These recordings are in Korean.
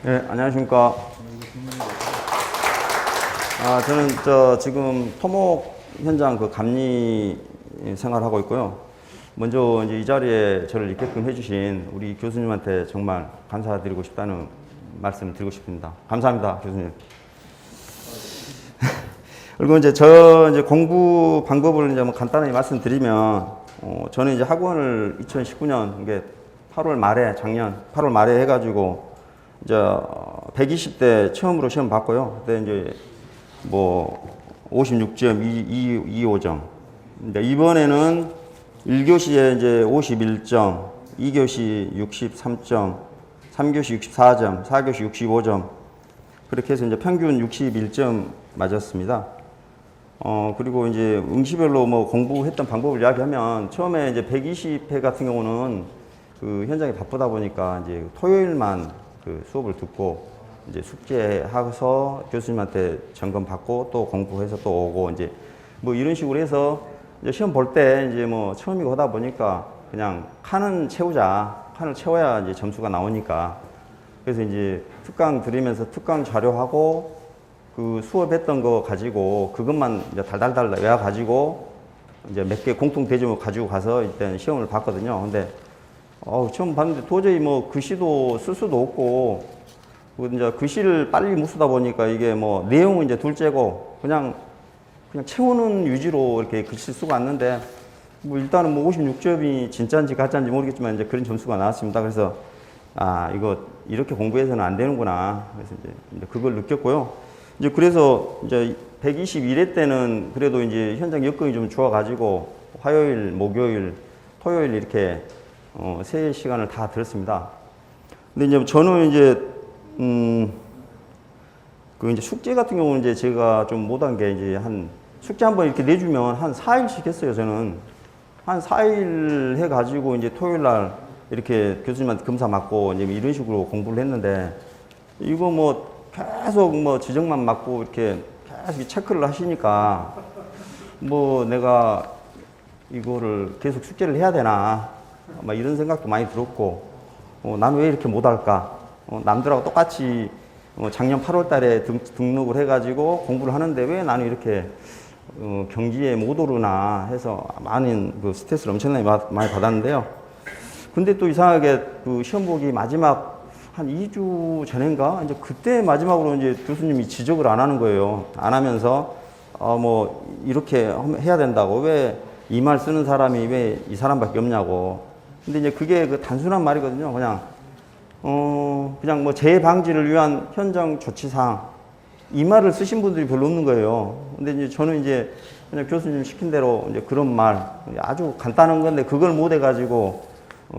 네, 안녕하십니까. 저는 지금 토목 현장 그 감리 생활하고 있고요. 먼저 이제 이 자리에 저를 있게끔 해주신 우리 교수님한테 정말 감사드리고 싶다는 말씀 드리고 싶습니다. 감사합니다, 교수님. 그리고 이제 이제 공부 방법을 이제 뭐 간단하게 말씀드리면, 저는 이제 학원을 2019년, 이게 8월 말에, 작년 8월 말에 해가지고, 이제 120대 처음으로 시험 봤고요. 그때 이제 뭐 56점, 25점. 이번에는 1교시에 이제 51점, 2교시 63점, 3교시 64점, 4교시 65점. 그렇게 해서 이제 평균 61점 맞았습니다. 그리고 이제 응시별로 뭐 공부했던 방법을 이야기하면, 처음에 이제 120회 같은 경우는 그 현장에 바쁘다 보니까 이제 토요일만 그 수업을 듣고 이제 숙제하고서 교수님한테 점검 받고 또 공부해서 또 오고, 이제 뭐 이런 식으로 해서 이제 시험 볼 때 이제 뭐 처음이고 하다 보니까 그냥 칸을 채워야 이제 점수가 나오니까, 그래서 이제 특강 들으면서 특강 자료하고 그 수업했던 거 가지고 그것만 이제 달달달 외워가지고 이제 몇 개 공통 대점을 가지고 가서 일단 시험을 봤거든요. 근데 시험 봤는데 도저히 뭐 글씨도 쓸 수도 없고, 이제 글씨를 빨리 못 쓰다 보니까 이게 뭐 내용은 이제 둘째고 그냥 채우는 유지로 이렇게 글씨 쓰고 왔는데, 뭐 일단은 뭐 56점이 진짜인지 가짜인지 모르겠지만 이제 그런 점수가 나왔습니다. 그래서 이거 이렇게 공부해서는 안 되는구나. 그래서 이제 그걸 느꼈고요. 이제 그래서 이제 121회 때는 그래도 이제 현장 여건이 좀 좋아가지고 화요일, 목요일, 토요일 이렇게 3시간을 다 들었습니다. 근데 이제 저는 이제 그 이제 숙제 같은 경우는 이제 제가 좀 못한 게, 이제 숙제 한번 이렇게 내주면 한 4일씩 했어요. 저는 한 4일 해가지고 이제 토요일 날 이렇게 교수님한테 검사 받고 이제 이런 식으로 공부를 했는데, 이거 뭐 계속 뭐 지적만 맞고 이렇게 계속 체크를 하시니까 뭐 내가 이거를 계속 숙제를 해야 되나 막 이런 생각도 많이 들었고, 나는 왜 이렇게 못할까? 남들하고 똑같이 작년 8월 달에 등록을 해가지고 공부를 하는데 왜 나는 이렇게 경기에 못 오르나 해서 많은 그 스트레스를 엄청나게 많이 받았는데요. 근데 또 이상하게 그 시험 보기 마지막 한 2주 전인가? 이제 그때 마지막으로 이제 교수님이 지적을 안 하는 거예요. 안 하면서, 뭐, 이렇게 해야 된다고. 왜 이 말 쓰는 사람이 왜 이 사람밖에 없냐고. 근데 이제 그게 그 단순한 말이거든요. 그냥 뭐 재해 방지를 위한 현장 조치상 이 말을 쓰신 분들이 별로 없는 거예요. 근데 이제 저는 이제 그냥 교수님 시킨 대로 이제 그런 말, 아주 간단한 건데 그걸 못 해가지고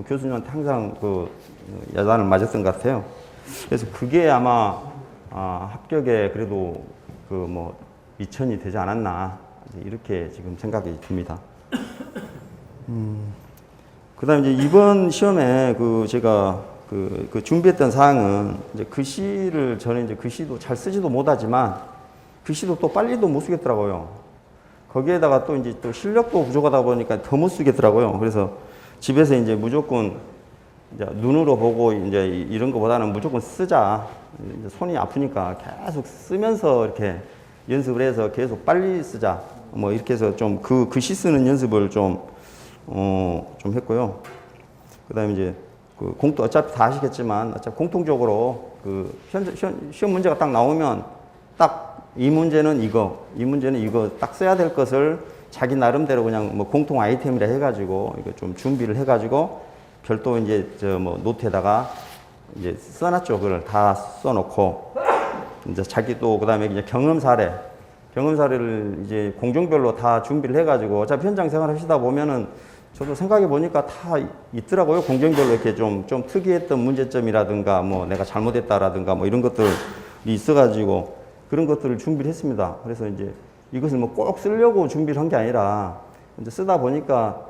교수님한테 항상 그 야단을 맞았던 것 같아요. 그래서 그게 아마 합격에 그래도 그 뭐 미천이 되지 않았나 이렇게 지금 생각이 듭니다. 그다음 이제 이번 시험에 그 제가 그 준비했던 사항은 이제 저는 이제 글씨도 잘 쓰지도 못하지만 글씨도 또 빨리도 못 쓰겠더라고요. 거기에다가 또 이제 또 실력도 부족하다 보니까 더 못 쓰겠더라고요. 그래서 집에서 이제 무조건 이제 눈으로 보고 이제 이런 거보다는 무조건 쓰자. 이제 손이 아프니까 계속 쓰면서 이렇게 연습을 해서 계속 빨리 쓰자. 뭐 이렇게 해서 좀 그 글씨 쓰는 연습을 좀 했고요. 그 다음에 이제 그 어차피 다 아시겠지만 어차피 공통적으로 그 시험 문제가 딱 나오면 딱 이 문제는 이거, 이 문제는 이거 딱 써야 될 것을 자기 나름대로 그냥 뭐 공통 아이템이라 해가지고 이거 좀 준비를 해가지고 별도 이제 뭐 노트에다가 이제 써놨죠. 그걸 다 써놓고 이제 자기도 그다음에 이제 경험 사례를 이제 공종별로 다 준비를 해가지고 어차피 현장 생활 하시다 보면은 저도 생각해 보니까 다 있더라고요. 공종별로 이렇게 좀 특이했던 문제점이라든가 뭐 내가 잘못했다라든가 뭐 이런 것들이 있어가지고 그런 것들을 준비를 했습니다. 그래서 이제 이것을 뭐 꼭 쓰려고 준비를 한 게 아니라 이제 쓰다 보니까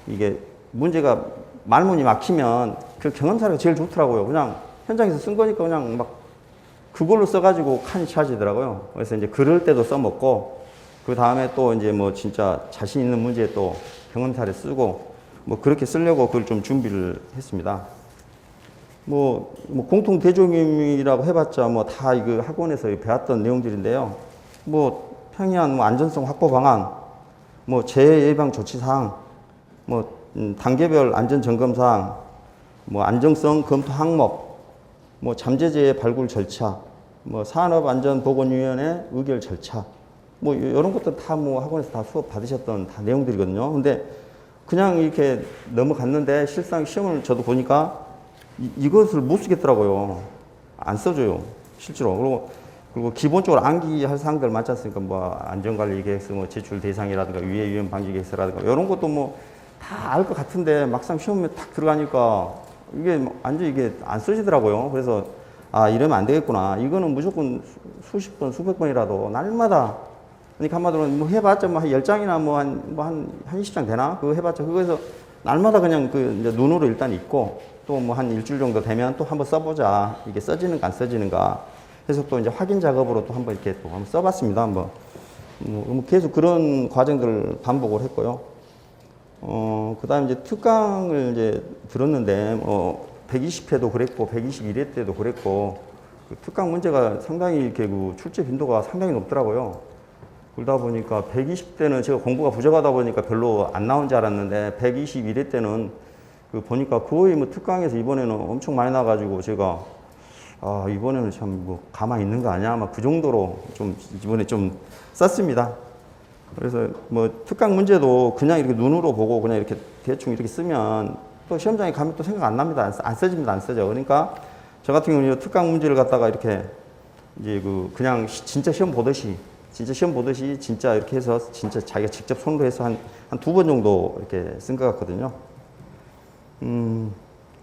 이게 문제가 말문이 막히면 그 경험 사례가 제일 좋더라고요. 그냥 현장에서 쓴 거니까 그냥 막 그걸로 써가지고 칸이 차지더라고요. 그래서 이제 그럴 때도 써먹고 그 다음에 또 이제 뭐 진짜 자신 있는 문제 또 경험 사례 쓰고 뭐 그렇게 쓰려고 그걸 좀 준비를 했습니다. 뭐 공통 대조임이라고 해봤자 뭐 다 이거 학원에서 배웠던 내용들인데요. 뭐 평이한 뭐 안전성 확보 방안, 뭐 재해 예방 조치 사항, 뭐 단계별 안전 점검 사항, 뭐 안정성 검토 항목, 뭐 잠재재 발굴 절차, 뭐 산업안전보건위원회 의결 절차, 뭐 이런 것들 다 뭐 학원에서 다 수업 받으셨던 다 내용들이거든요. 근데 그냥 이렇게 넘어갔는데 실상 시험을 저도 보니까 이것을 못 쓰겠더라고요. 안 써줘요. 실제로. 그리고 기본적으로 암기할 사항들 맞지 않습니까? 뭐 안전관리 계획서, 뭐 제출 대상이라든가 위해 위험 방지 계획서라든가 이런 것도 뭐 다 알 것 같은데 막상 시험에 탁 들어가니까 이게 완전 이게 안 써지더라고요. 그래서 아 이러면 안 되겠구나. 이거는 무조건 수십 번, 수백 번이라도 날마다 그러니까 한마디로 뭐 해봤자 뭐 한 10장이나 한 20장 되나? 그거 해봤자 그거에서 날마다 그냥 그 이제 눈으로 일단 읽고 또 뭐 한 일주일 정도 되면 또 한번 써보자. 이게 써지는가 안 써지는가 해서 또 이제 확인 작업으로 또 한번 이렇게 또 한번 써봤습니다. 한번. 뭐 계속 그런 과정들을 반복을 했고요. 그 다음에 이제 특강을 이제 들었는데, 120회도 그랬고, 121회 때도 그랬고, 그 특강 문제가 상당히 이렇게 그 출제 빈도가 상당히 높더라고요. 그러다 보니까 120대는 제가 공부가 부족하다 보니까 별로 안 나온 줄 알았는데, 121회 때는 그 보니까 거의 뭐 특강에서 이번에는 엄청 많이 나가지고 제가 아, 이번에는 참 뭐 가만히 있는 거 아니야? 막 그 정도로 좀 이번에 좀 썼습니다. 그래서 뭐 특강 문제도 그냥 이렇게 눈으로 보고 그냥 이렇게 대충 이렇게 쓰면 또 시험장에 가면 또 생각 안 납니다. 안 써집니다. 안 써져. 그러니까 저 같은 경우는 특강 문제를 갖다가 이렇게 이제 그 그냥 진짜 시험 보듯이 진짜 이렇게 해서 진짜 자기가 직접 손으로 해서 한 두 번 정도 이렇게 쓴 것 같거든요.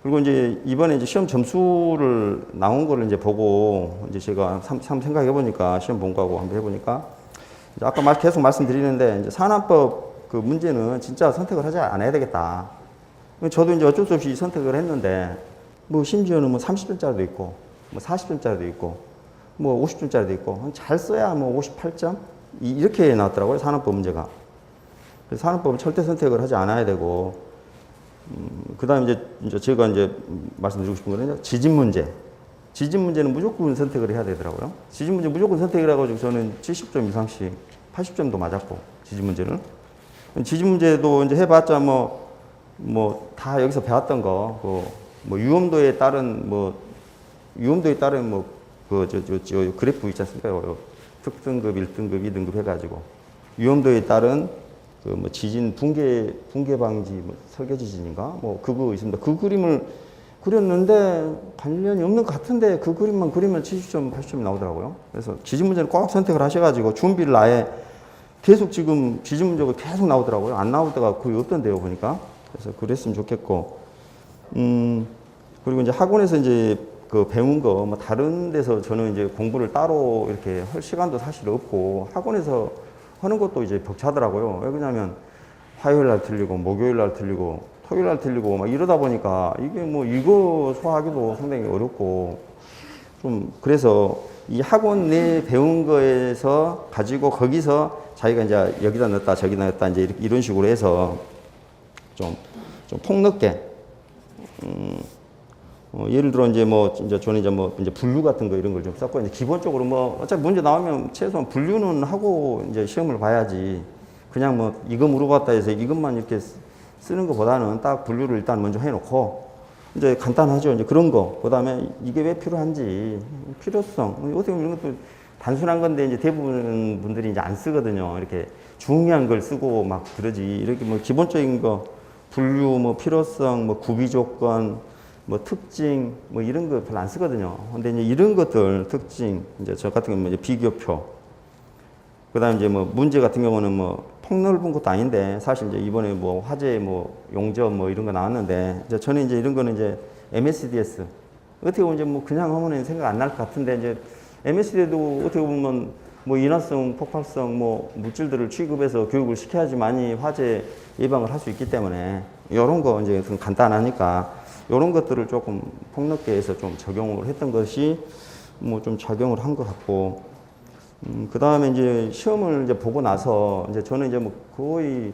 그리고 이제 이번에 이제 시험 점수를 나온 거를 이제 보고 이제 제가 한번 생각해 보니까 시험 본 거하고 한번 해보니까 아까 계속 말씀드리는데 이제 산안법 그 문제는 진짜 선택을 하지 않아야 되겠다. 저도 이제 어쩔 수 없이 선택을 했는데 뭐 심지어는 뭐 30점짜리도 있고 뭐 40점짜리도 있고 뭐 50점짜리도 있고 잘 써야 뭐 58점 이렇게 나왔더라고요. 산안법 문제가. 그래서 산안법은 절대 선택을 하지 않아야 되고 그 다음에 이제 제가 이제 말씀드리고 싶은 거는 지진 문제. 지진 문제는 무조건 선택을 해야 되더라고요. 지진 문제 무조건 선택을 해가지고 저는 70점 이상씩 80점도 맞았고, 지진 문제는. 지진 문제도 이제 해봤자 뭐 다 여기서 배웠던 거, 뭐 유험도에 따른 그래프 있지 않습니까? 특등급, 1등급, 2등급 해가지고. 유험도에 따른 그 뭐 지진 붕괴 방지 뭐 설계 지진인가 뭐 그거 있습니다. 그 그림을 그렸는데 관련이 없는 것 같은데 그 그림만 그리면 70점, 80점이 나오더라고요. 그래서 지진 문제는 꼭 선택을 하셔가지고 준비를 아예 계속 지금 지진 문제가 계속 나오더라고요. 안 나올 때가 거의 없던데요 보니까. 그래서 그랬으면 좋겠고. 그리고 이제 학원에서 이제 그 배운 거 뭐 다른 데서 저는 이제 공부를 따로 이렇게 할 시간도 사실 없고 학원에서 하는 것도 이제 벅차더라고요. 왜 그러냐면 화요일 날 틀리고 목요일 날 틀리고 토요일 날 틀리고 막 이러다 보니까 이게 뭐 이거 소화하기도 상당히 어렵고 좀 그래서 이 학원 내 배운 거에서 가지고 거기서 자기가 이제 여기다 넣었다 저기다 넣었다 이제 이런 식으로 해서 좀 폭넓게 예를 들어 이제 저는 이제 분류 같은 거 이런 걸 좀 썼고 이제 기본적으로 뭐 어차피 문제 나오면 최소한 분류는 하고 이제 시험을 봐야지 그냥 뭐 이거 물어봤다 해서 이것만 이렇게 쓰는 것보다는 딱 분류를 일단 먼저 해놓고 이제 간단하죠. 이제 그런 거. 그 다음에 이게 왜 필요한지 필요성 어떻게 보면 이런 것도 단순한 건데 이제 대부분 분들이 이제 안 쓰거든요. 이렇게 중요한 걸 쓰고 막 그러지. 이렇게 뭐 기본적인 거 분류 뭐 필요성 뭐 구비 조건 뭐 특징 뭐 이런 거 별로 안 쓰거든요. 근데 이제 이런 것들 특징 이제 저 같은 경우는 이제 비교표. 그다음 이제 뭐 문제 같은 경우는 뭐 폭넓은 것도 아닌데 사실 이제 이번에 뭐 화재 뭐 용접 뭐 이런 거 나왔는데 이제 저는 이제 이런 거는 이제 MSDS 어떻게 보면 이제 뭐 그냥 하면은 생각 안 날 것 같은데 이제 MSD도 어떻게 보면 뭐 인화성, 폭발성 뭐 물질들을 취급해서 교육을 시켜야지만이 화재 예방을 할 수 있기 때문에 이런 거 이제 좀 간단하니까. 이런 것들을 조금 폭넓게 해서 좀 적용을 했던 것이 뭐 좀 작용을 한 것 같고, 그 다음에 이제 시험을 이제 보고 나서 이제 저는 이제 뭐 거의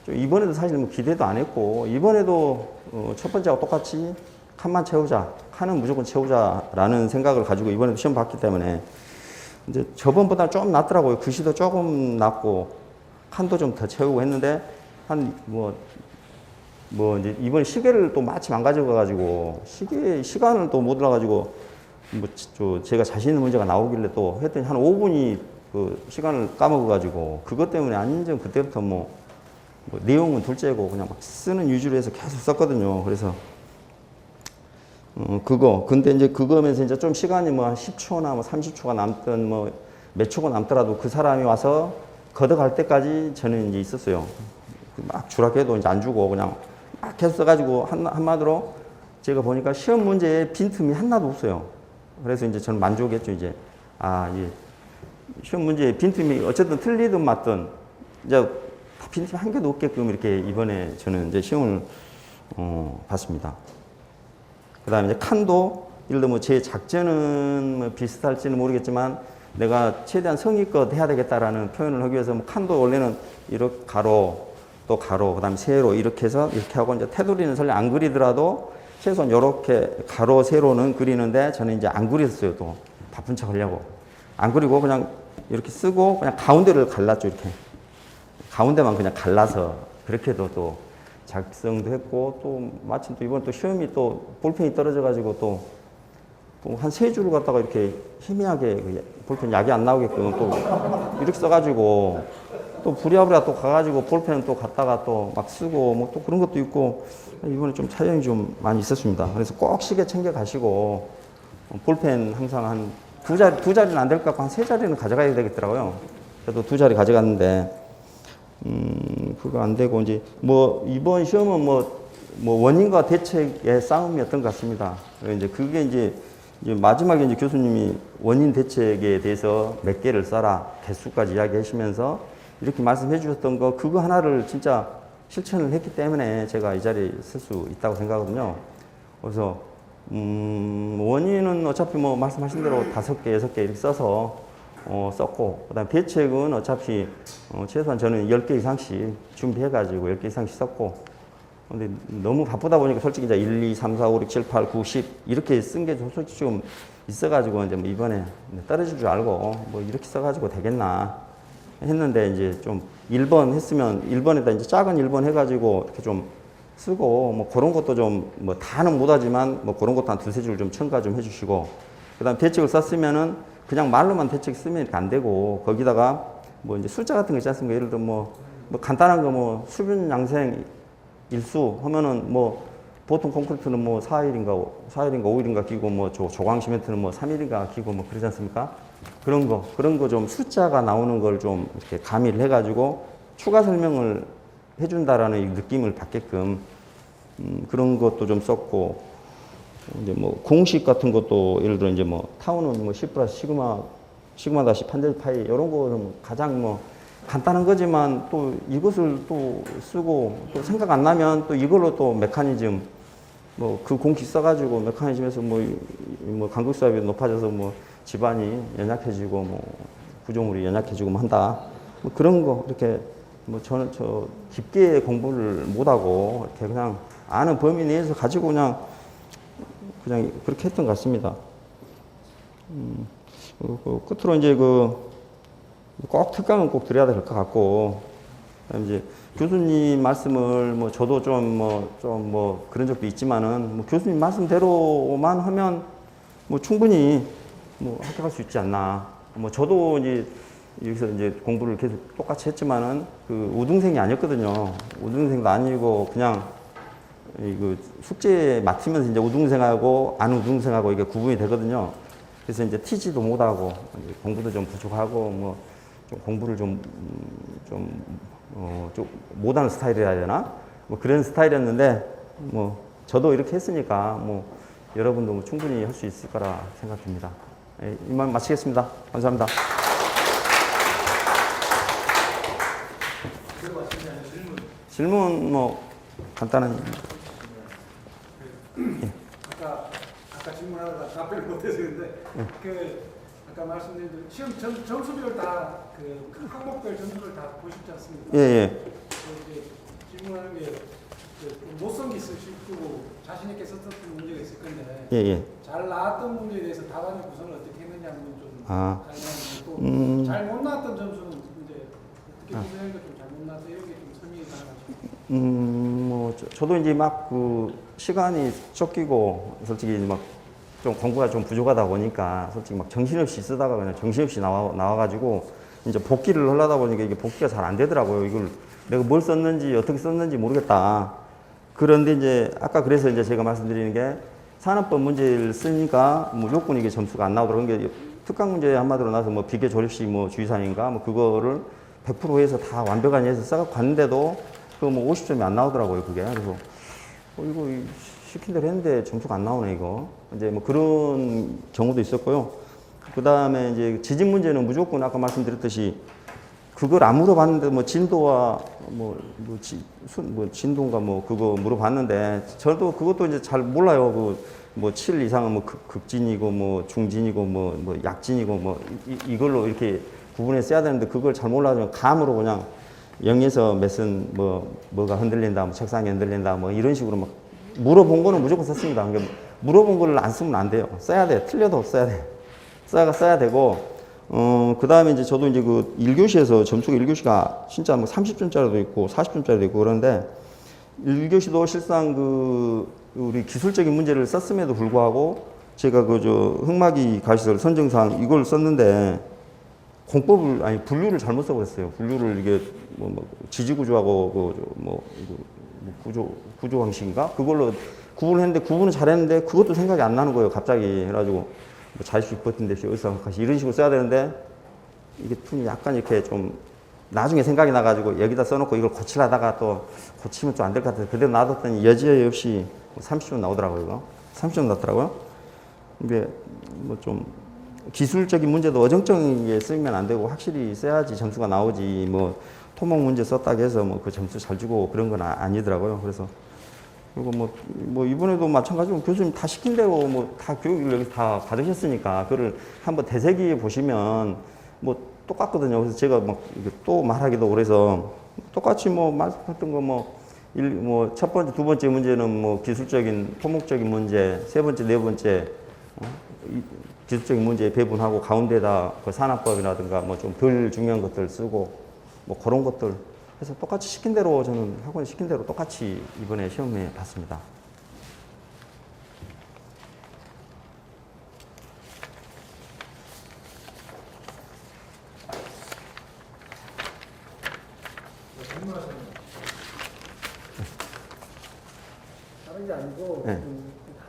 이번에도 사실 뭐 기대도 안 했고, 이번에도 첫 번째하고 똑같이 칸만 채우자. 칸은 무조건 채우자라는 생각을 가지고 이번에도 시험 봤기 때문에 이제 저번보다 좀 낫더라고요. 글씨도 조금 낫고 칸도 좀 더 채우고 했는데 한 이제 이번 시계를 또 마침 안 가져가가지고 시간을 또 못 알아가지고 제가 자신 있는 문제가 나오길래 또 했더니 한 5분이 그 시간을 까먹어가지고 그것 때문에 완전 그때부터 뭐 내용은 둘째고 그냥 막 쓰는 위주로 해서 계속 썼거든요. 그래서 근데 이제 그거면서 이제 좀 시간이 뭐 한 10초나 뭐 30초가 남든 뭐 몇 초가 남더라도 그 사람이 와서 걷어갈 때까지 저는 이제 있었어요. 막 주락해도 이제 안 주고 그냥 막 계속 써가지고 한마디로 제가 보니까 시험 문제에 빈틈이 하나도 없어요. 그래서 이제 저는 만족했죠. 이제 이 시험 문제에 빈틈이 어쨌든 틀리든 맞든 이제 빈틈 한 개도 없게끔 이렇게 이번에 저는 이제 시험을 봤습니다. 그 다음에 이제 칸도 예를 들어 뭐 제 작전은 뭐 비슷할지는 모르겠지만 내가 최대한 성의껏 해야 되겠다라는 표현을 하기 위해서 뭐 칸도 원래는 이렇게 가로 또 가로 그 다음에 세로 이렇게 해서 이렇게 하고 이제 테두리는 설령 안 그리더라도 최소한 이렇게 가로 세로는 그리는데 저는 이제 안 그렸어요. 또 바쁜 척 하려고 안 그리고 그냥 이렇게 쓰고 그냥 가운데를 갈랐죠. 이렇게 가운데만 그냥 갈라서 그렇게도 또 작성도 했고 또 마침 또 이번 또 시험이 또 볼펜이 떨어져 가지고 또 한 3줄을 갖다가 이렇게 희미하게 볼펜 약이 안 나오게끔 또 이렇게 써가지고 또 부랴부랴 또 가가지고 볼펜 또 갖다가 또 막 쓰고 뭐 또 그런 것도 있고 이번에 좀 차이점이 좀 많이 있었습니다. 그래서 꼭 시계 챙겨 가시고 볼펜 항상 한 두 자리는 안 될 것 같고 한 3자리는 가져가야 되겠더라고요. 그래도 2자리 가져갔는데 그거 안 되고 이제 뭐 이번 시험은 뭐 원인과 대책의 싸움이었던 것 같습니다. 이제 그게 이제 마지막에 이제 교수님이 원인 대책에 대해서 몇 개를 써라 개수까지 이야기하시면서 이렇게 말씀해 주셨던 거 그거 하나를 진짜 실천을 했기 때문에 제가 이 자리에 쓸 수 있다고 생각하거든요. 그래서 원인은 어차피 뭐 말씀하신 대로 5개, 6개 이렇게 써서 썼고 그다음 대책은 어차피 최소한 저는 10개 이상씩 준비해가지고 10개 이상씩 썼고 근데 너무 바쁘다 보니까 솔직히 이제 1, 2, 3, 4, 5, 6, 7, 8, 9, 10 이렇게 쓴 게 솔직히 좀 있어가지고 이제 뭐 이번에 떨어질 줄 알고 뭐 이렇게 써가지고 되겠나 했는데 이제 좀 1번 했으면 1번에다 이제 작은 1번 해가지고 이렇게 좀 쓰고 뭐 그런 것도 좀 뭐 다는 못하지만 뭐 그런 것도 한 2-3줄 좀 첨가 좀 해주시고 그다음 대책을 썼으면은 그냥 말로만 대책 쓰면 안 되고 거기다가 뭐 이제 숫자 같은 거 있지 않습니까? 예를 들어 뭐 간단한 거 뭐 수분 양생 일수 하면은 뭐 보통 콘크리트는 뭐 4일인가 5일인가 끼고 뭐 조광 시멘트는 뭐 3일인가 끼고 뭐 그러지 않습니까? 그런 거 좀 숫자가 나오는 걸 좀 이렇게 가미를 해가지고 추가 설명을 해준다라는 느낌을 받게끔 그런 것도 좀 썼고 이제 뭐 공식 같은 것도 예를 들어 이제 뭐 타우는 뭐 10 플러스 시그마 다시 판델 파이 이런 거는 가장 뭐 간단한 거지만 또 이것을 또 쓰고 또 생각 안 나면 또 이걸로 또 메커니즘 뭐 그 공식 써가지고 메커니즘에서 뭐 간극수압이 높아져서 뭐 집안이 연약해지고 뭐 구조물이 연약해지고 뭐 한다 뭐 그런 거 이렇게 뭐 저는 깊게 공부를 못하고 이렇게 그냥 아는 범위 내에서 가지고 그냥 그렇게 했던 것 같습니다. 끝으로 이제 꼭 특강은 꼭 드려야 될 것 같고, 이제 교수님 말씀을 뭐 저도 좀 그런 적도 있지만은 뭐 교수님 말씀대로만 하면 뭐 충분히 뭐 합격할 수 있지 않나. 뭐 저도 이제 여기서 이제 공부를 계속 똑같이 했지만은 그 우등생이 아니었거든요. 우등생도 아니고 그냥 그 숙제 맡으면서 이제 우등생하고 안 우등생하고 이게 구분이 되거든요. 그래서 이제 튀지도 못하고 공부도 좀 부족하고 뭐 좀 공부를 좀 못하는 스타일이라 해야 되나? 뭐 그런 스타일이었는데 뭐 저도 이렇게 했으니까 뭐 여러분도 뭐 충분히 할 수 있을 거라 생각됩니다. 예, 이만 마치겠습니다. 감사합니다. 질문 뭐 간단한. 예. 아까 질문하다가 답변을 못해서 그런데 아까 말씀드린 대로 시험 점수별 다 그 항목별 점수를 다 보시지 않습니까? 예, 예. 이제 질문하는 게 노성이 있으시고 자신 있게 썼던 문제가 있을 건데 예, 예. 잘 나왔던 문제에 대해서 답안의 구성을 어떻게 했는지 한번 좀 아. 설명해 주고 잘못 나왔던 점수는 이제 어떻게 구성하니까 좀 잘못 나왔다 이런 게 좀 설명이 가능하죠. 뭐 저도 이제 막 그 시간이 쫓기고 솔직히 막 좀 공부가 좀 부족하다 보니까 솔직히 막 정신없이 쓰다가 그냥 정신없이 나와가지고 이제 복기를 하려다 보니까 이게 복기가 잘 안 되더라고요. 이걸 내가 뭘 썼는지 어떻게 썼는지 모르겠다. 그런데 이제 아까 그래서 이제 제가 말씀드리는 게 산업법 문제를 쓰니까 뭐 요건 이게 점수가 안 나오더라고요. 그게 특강 문제 한마디로 나서 뭐 비계 조립식 뭐 주의사항인가 뭐 그거를 100% 해서 다 완벽하게 해서 써갖고 갔는데도 그 뭐 50점이 안 나오더라고요. 그게. 그래서 이거 시킨 대로 했는데 점수가 안 나오네 이거. 이제 뭐 그런 경우도 있었고요. 그 다음에 이제 지진 문제는 무조건 아까 말씀드렸듯이 그걸 안 물어봤는데 뭐 진도와 뭐 진도인가 뭐 그거 물어봤는데 저도 그것도 이제 잘 몰라요. 그 뭐 7 이상은 뭐 극진이고 뭐 중진이고 뭐 약진이고 뭐 이걸로 이렇게 구분해 써야 되는데 그걸 잘 몰라서 감으로 그냥 0에서 몇은 뭐가 흔들린다, 뭐 책상이 흔들린다, 뭐 이런 식으로 막 물어본 거는 무조건 썼습니다. 그러니까 물어본 거를 안 쓰면 안 돼요. 써야 돼. 틀려도 써야 돼. 써야 되고, 그 다음에 이제 저도 이제 그 1교시에서 점수가 1교시가 진짜 뭐 30점짜리도 있고 40점짜리도 있고 그런데 1교시도 실상 그 우리 기술적인 문제를 썼음에도 불구하고 제가 그 저 흑마기 가시설 선정상 이걸 썼는데 공법을 아니 분류를 잘못 써버렸어요. 분류를 이게 뭐 지지구조하고 구조 방식인가 그걸로 구분했는데 구분은 잘했는데 그것도 생각이 안 나는 거예요. 갑자기 해가지고 뭐 자유식 버튼 대신 을사각하시 이런 식으로 써야 되는데 이게 좀 약간 이렇게 좀 나중에 생각이 나가지고 여기다 써놓고 이걸 고치려다가 또 고치면 좀 안 될 것 같아서 그대로 놔뒀더니 여지에 없이 30점 나오더라고요. 이거 30점 났더라고요. 이게 뭐 좀 기술적인 문제도 어정쩡하게 쓰면 안 되고 확실히 써야지 점수가 나오지 뭐 토목 문제 썼다고 해서 뭐 그 점수 잘 주고 그런 건 아니더라고요. 그래서 그리고 뭐 이번에도 마찬가지로 교수님 다 시킨 대로 뭐 다 교육을 여기 다 받으셨으니까 그걸 한번 되새기 보시면 뭐 똑같거든요. 그래서 제가 막 또 말하기도 그래서 똑같이 뭐 말씀했던 거 뭐 첫 번째, 두 번째 문제는 뭐 기술적인 토목적인 문제, 세 번째, 네 번째 기술적인 문제 배분하고 가운데다 그 산업법이라든가 뭐 좀 덜 중요한 것들 쓰고 뭐 그런 것들 해서 똑같이 시킨 대로 저는 학원 시킨 대로 똑같이 이번에 시험에 봤습니다. 다른 게 아니고 네. 그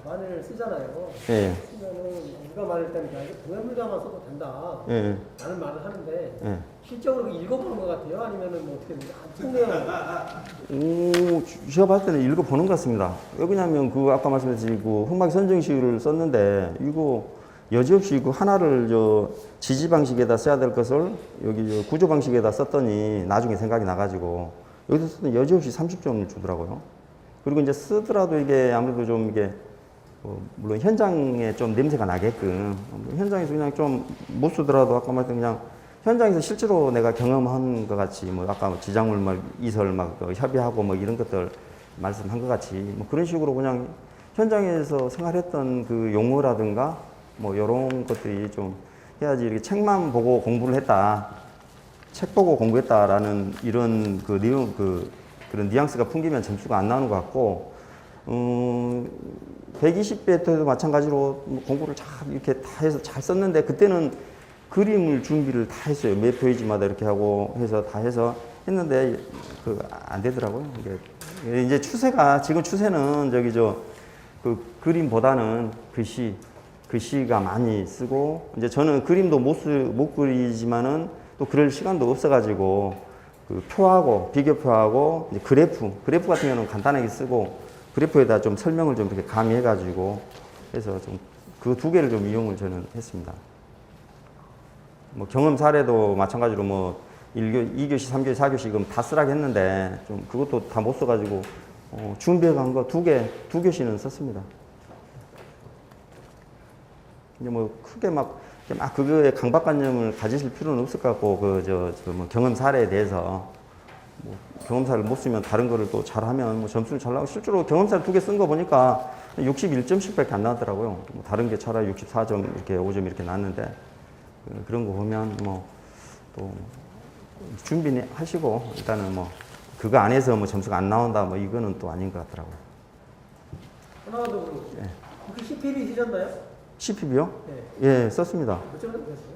답안을 쓰잖아요. 예. 쓰면은 누가 말할 때는 동해물자만 써도 된다. 예. 라는 말을 하는데 예. 실적으로 읽어보는 것 같아요. 아니면은 뭐 어떻게 통내용 제가 봤을 때는 읽어보는 것 같습니다. 왜 그러냐면 그 아까 말씀드린 그 흑마기 선정식을 썼는데 이거 여지없이 그 하나를 저 지지 방식에다 써야 될 것을 여기 저 구조 방식에다 썼더니 나중에 생각이 나가지고 여기서 쓰더니 여지없이 30점을 주더라고요. 그리고 이제 쓰더라도 이게 아무래도 좀 이게 물론 현장에 좀 냄새가 나게끔 현장에서 그냥 좀 못 쓰더라도 아까 말했던 그냥 현장에서 실제로 내가 경험한 것 같이 뭐 아까 뭐 지작물 막 이설 막 협의하고 뭐 이런 것들 말씀한 것 같이 뭐 그런 식으로 그냥 현장에서 생활했던 그 용어라든가 뭐 이런 것들이 좀 해야지 이렇게 책만 보고 공부를 했다 책 보고 공부했다라는 이런 그 내용 그런 뉘앙스가 풍기면 점수가 안 나오는 것 같고 120배 때도 마찬가지로 공부를 잘 이렇게 다 해서 잘 썼는데 그때는 그림을 준비를 다 했어요. 몇 페이지마다 이렇게 하고 해서 다 해서 했는데 그 안 되더라고요. 이게 이제 지금 추세는 그 그림보다는 글씨가 많이 쓰고 이제 저는 그림도 못 그리지만은 또 그럴 시간도 없어가지고 그 표하고 비교표하고 이제 그래프 같은 경우는 간단하게 쓰고 그래프에다 좀 설명을 좀 이렇게 가미해가지고 해서 좀 그 두 개를 좀 이용을 저는 했습니다. 뭐 경험 사례도 마찬가지로 뭐 2교시, 3교시, 4교시 그럼 다 쓰라고 했는데 좀 그것도 다 못 써가지고 준비해 간 거 두 교시는 썼습니다. 근데 뭐 크게 막 그거에 강박관념을 가지실 필요는 없을 것 같고 뭐 경험 사례에 대해서 뭐 경험사를 못 쓰면 다른 거를 또 잘하면 뭐 점수를 잘 나오고 실제로 경험사를 2개 쓴 거 보니까 61점씩밖에 안 나왔더라고요. 뭐 다른 게 차라리 64점 이렇게 5점 이렇게 나왔는데 그런 거 보면 뭐 또 준비는 하시고 일단은 뭐 그거 안에서 뭐 점수가 안 나온다 뭐 이거는 또 아닌 것 같더라고요. 하나 더 물어볼게요. 예. 혹시 CPB 쓰셨나요? CPB요? 네. 예, 썼습니다. 몇 점을 받으셨어요?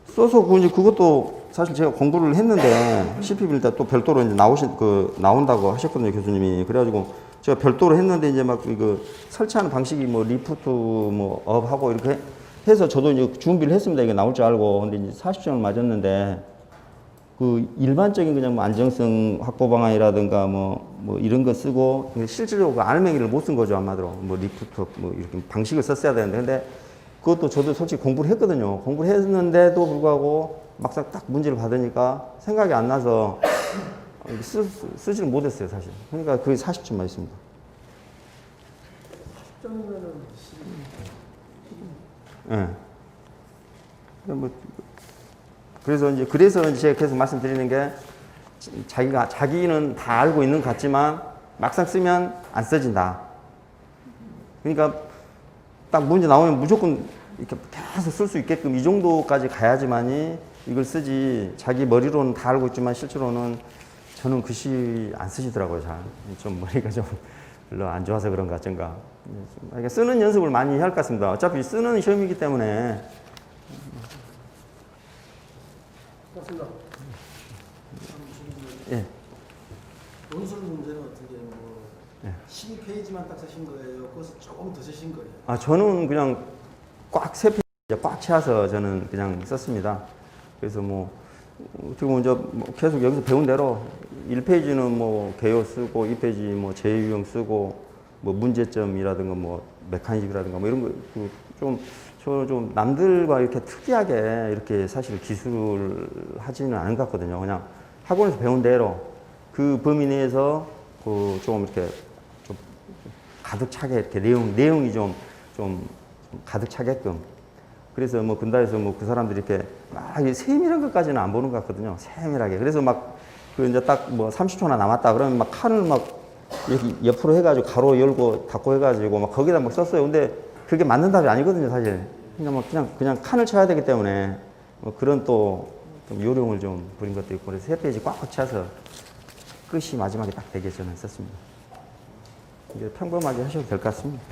써서 이제 그것도 사실 제가 공부를 했는데 CPB를 또 별도로 이제 나온다고 하셨거든요, 교수님이. 그래가지고 제가 별도로 했는데 이제 막 그 설치하는 방식이 뭐 리프트 뭐 업하고 이렇게 해서 저도 이제 준비를 했습니다. 이게 나올 줄 알고. 근데 이제 40점을 맞았는데 그 일반적인 그냥 뭐 안정성 확보 방안이라든가 뭐 이런 거 쓰고 실질적으로 그 알맹이를 못 쓴 거죠, 아마도. 뭐 리프트 뭐 이렇게 방식을 썼어야 되는데 근데 그것도 저도 솔직히 공부를 했거든요. 공부를 했는데도 불구하고 막상 딱 문제를 받으니까 생각이 안 나서 쓰지를 못했어요, 사실. 그러니까 그게 40점 맞습니다. 10점이면은 예. 뭐 그래서 이제 제가 계속 말씀드리는 게 자기는 다 알고 있는 것 같지만 막상 쓰면 안 써진다. 그러니까 딱 문제 나오면 무조건 이렇게 계속 쓸 수 있게끔 이 정도까지 가야지만이 이걸 쓰지. 자기 머리로는 다 알고 있지만 실제로는 저는 글씨 안 쓰시더라고요, 잘. 좀 머리가 좀 별로 안 좋아서 그런가 어쩐가. 그러니까 쓰는 연습을 많이 할 것 같습니다. 어차피 쓰는 시험이기 때문에. 맞습니다. 예. 논술 문제는 어떻게 뭐 예. 12페이지만 딱 쓰신 거예요? 그것을 조금 더 쓰신 거예요? 아, 저는 그냥 꽉 3페이지 꽉 채워서 저는 그냥 썼습니다. 그래서 뭐, 어떻게 보면 뭐 계속 여기서 배운 대로 1페이지는 뭐 개요 쓰고 2페이지 뭐 제2유형 쓰고 뭐 문제점이라든가 뭐 메커니즘이라든가 뭐 이런 거 저 좀 남들과 이렇게 특이하게 이렇게 사실 기술을 하지는 않은 것 같거든요. 그냥 학원에서 배운 대로 그 범위 내에서 그 좀 이렇게 좀 가득 차게 이렇게 내용이 좀 가득 차게끔. 그래서 뭐 근다에서 뭐 그 사람들이 이렇게 막 세밀한 것까지는 안 보는 것 같거든요. 세밀하게. 그래서 막 그 이제 딱 뭐 30초나 남았다 그러면 막 칸을 막 이렇게 옆으로 해가지고 가로 열고 닫고 해가지고 막 거기다 막 썼어요. 근데 그게 맞는 답이 아니거든요, 사실. 그냥 칸을 쳐야 되기 때문에 뭐 그런 또 좀 요령을 좀 부린 것도 있고 그래서 3페이지 꽉 차서 끝이 마지막에 딱 되게 저는 썼습니다. 이게 평범하게 하셔도 될 것 같습니다.